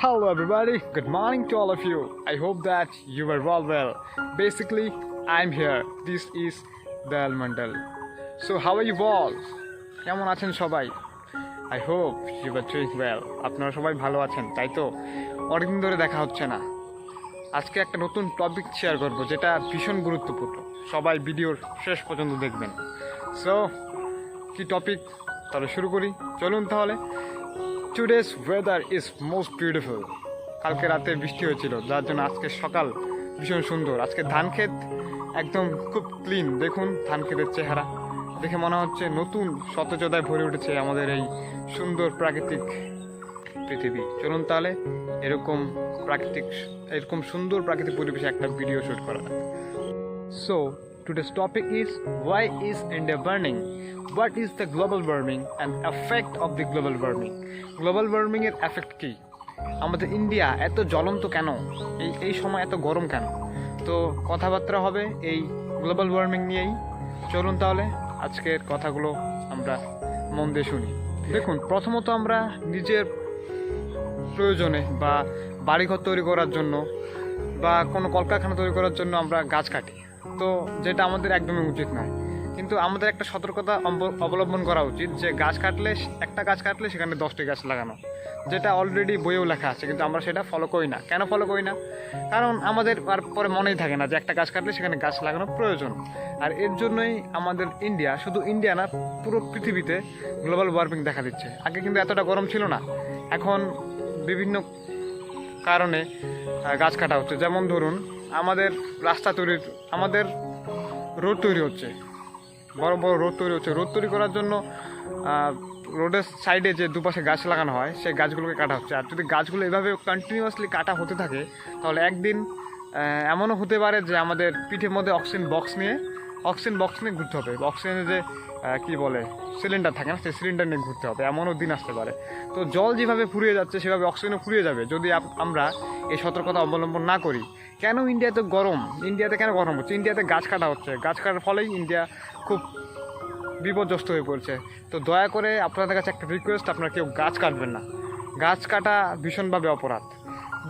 Hello everybody, good morning to all of you. I hope that you are all well. Basically, I'm here. This is Dal Mandal. So how are you all? কেমন আছেন সবাই? I hope you are doing well. আপনারা সবাই ভালো আছেন, তাই তো? অনেকদিন ধরে দেখা হচ্ছে না। আজকে একটা নতুন টপিক শেয়ার করব যেটা ভীষণ গুরুত্বপূর্ণ। সবাই ভিডিওর শেষ পর্যন্ত দেখবেন। সো কি টপিক? তাহলে শুরু করি। চলুন তাহলে। Today's weather is most beautiful. কালকে রাতে বৃষ্টি হয়েছিল, যার জন্য আজকে সকাল ভীষণ সুন্দর। আজকে ধান ক্ষেত একদম খুব ক্লিন। দেখুন ধান ক্ষেতের চেহারা দেখে মনে হচ্ছে নতুন সতেজতায় ভরে উঠেছে আমাদের এই সুন্দর প্রাকৃতিক পৃথিবী। চলুন তাহলে এরকম সুন্দর প্রাকৃতিক পরিবেশে একটা ভিডিও শুট করা যাক। So today's topic is, why is India burning? What is the global warming and effect of the global warming? Global warming এর এফেক্ট কি? আমাদের ইন্ডিয়া এত জ্বলন্ত কেন? এই সময় এত গরম কেন? তো কথাবার্তা হবে এই গ্লোবাল ওয়ার্মিং নিয়েই। চলুন তাহলে আজকের কথাগুলো আমরা মন দিয়ে শুনি। দেখুন, প্রথমত আমরা নিজের প্রয়োজনে বা বাড়িঘর তৈরি করার জন্য বা কোনো কলকারখানা তৈরি করার জন্য আমরা গাছ কাটি, তো যেটা আমাদের একদমই উচিত নয়। কিন্তু আমাদের একটা সতর্কতা অবলম্বন করা উচিত যে একটা গাছ কাটলে সেখানে 10টি গাছ লাগানো, যেটা অলরেডি বইয়েও লেখা আছে, কিন্তু আমরা সেটা ফলো করি না। কেন ফলো করি না? কারণ আমাদের আর পরে মনেই থাকে না যে একটা গাছ কাটলে সেখানে গাছ লাগানো প্রয়োজন। আর এর জন্যই আমাদের ইন্ডিয়া, শুধু ইন্ডিয়া না, পুরো পৃথিবীতে গ্লোবাল ওয়ার্মিং দেখা দিচ্ছে। আগে কিন্তু এতটা গরম ছিল না, এখন বিভিন্ন কারণে গাছ কাটা হচ্ছে। যেমন ধরুন, আমাদের আমাদের রোড তৈরি হচ্ছে, বড় বড় রোড তৈরি হচ্ছে। রোড তৈরি করার জন্য রোডের সাইডে যে দুপাশে গাছ লাগানো হয়, সেই গাছগুলোকে কাটা হচ্ছে। আর যদি গাছগুলো এভাবে কন্টিনিউয়াসলি কাটা হতে থাকে, তাহলে একদিন এমনও হতে পারে যে আমাদের পিঠের মধ্যে অক্সিজেন বক্স নিয়ে ঘুরতে হবে। অক্সিজেনের যে কি বলে সিলিন্ডার থাকে না, সেই সিলিন্ডার নিয়ে ঘুরতে হবে, এমনও দিন আসতে পারে। তো জল যেভাবে ফুরিয়ে যাচ্ছে সেভাবে অক্সিজেনও ফুরিয়ে যাবে যদি আমরা এই সতর্কতা অবলম্বন না করি। কেন ইন্ডিয়াতে গরম? ইন্ডিয়াতে কেন গরম হচ্ছে? ইন্ডিয়াতে গাছ কাটা হচ্ছে। গাছ কাটার ফলেই ইন্ডিয়া খুব বিপর্যস্ত হয়ে পড়ছে। তো দয়া করে আপনাদের কাছে একটা রিকোয়েস্ট, আপনারা কেউ গাছ কাটবেন না। গাছ কাটা ভীষণভাবে অপরাধ।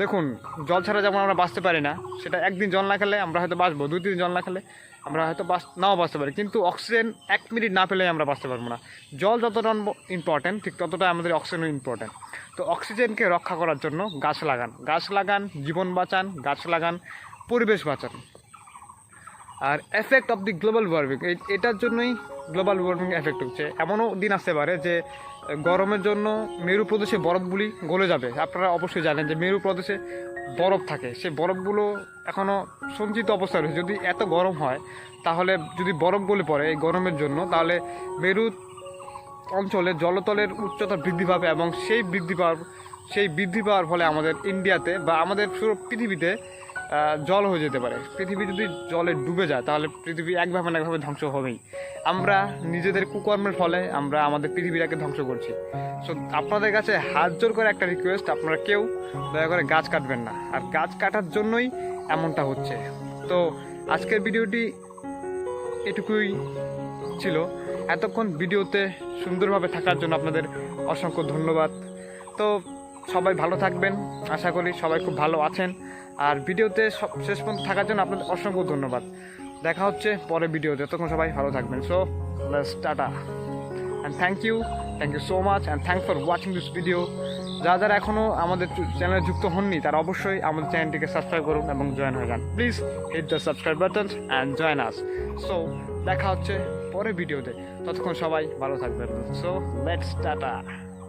দেখুন, জল ছাড়া যেমন আমরা বাঁচতে পারি না, সেটা একদিন জল না খেলে আমরা হয়তো বাঁচবো, 2-3 দিন জল না খেলে আমরা হয়তো নাও বাঁচতে পারি, কিন্তু অক্সিজেন 1 মিনিট না পেলে আমরা বাঁচতে পারবো না। জল যতটা ইম্পর্ট্যান্ট, ঠিক ততটা আমাদের অক্সিজেনও ইম্পর্ট্যান্ট। তো অক্সিজেনকে রক্ষা করার জন্য গাছ লাগান, জীবন বাঁচান, গাছ লাগান, পরিবেশ বাঁচান। আর effect of the global warming, এটার জন্যই গ্লোবাল ওয়ার্মিং এফেক্ট হচ্ছে। এমনও দিন আসতে পারে যে গরমের জন্য মেরু প্রদেশে বরফগুলি গলে যাবে। আপনারা অবশ্যই জানেন যে মেরু প্রদেশে বরফ থাকে, সেই বরফগুলো এখনও সঞ্চিত অবস্থায় রয়েছে। যদি এত গরম হয়, তাহলে যদি বরফ গলে পড়ে এই গরমের জন্য, তাহলে মেরু অঞ্চলে জলতলের উচ্চতা বৃদ্ধি পাবে, এবং সেই বৃদ্ধি পাওয়ার ফলে আমাদের ইন্ডিয়াতে বা আমাদের পুরো পৃথিবীতে জল হয়ে যেতে পারে। পৃথিবী যদি জলে ডুবে যায়, তাহলে পৃথিবী একভাবে না একভাবে ধ্বংস হবেই। আমরা নিজেদের কুকর্মের ফলে আমরা আমাদের পৃথিবীটাকে ধ্বংস করছি। সো আপনাদের কাছে হাত জোর করে একটা রিকোয়েস্ট, আপনারা কেউ দয়া করে গাছ কাটবেন না। আর গাছ কাটার জন্যই এমনটা হচ্ছে। তো আজকের ভিডিওটি এটুকুই ছিল। এতক্ষণ ভিডিওতে সুন্দরভাবে থাকার জন্য আপনাদের অসংখ্য ধন্যবাদ। তো সবাই ভালো থাকবেন, আশা করি সবাই খুব ভালো আছেন। আর ভিডিওতে শেষ পর্যন্ত থাকার জন্য আপনাদের অসংখ্য ধন্যবাদ। দেখা হচ্ছে পরের ভিডিওতে, তখন সবাই ভালো থাকবেন। So let's tata and thank you so much and thanks for watching this video. যারা এখনও আমাদের চ্যানেলে যুক্ত হননি, তারা অবশ্যই আমাদের চ্যানেলটিকে সাবস্ক্রাইব করুন এবং জয়েন হয়ে যান। Please hit the subscribe button and join us. So দেখা হচ্ছে পরের ভিডিওতে, ততক্ষণ সবাই ভালো থাকবেন। So let's tata.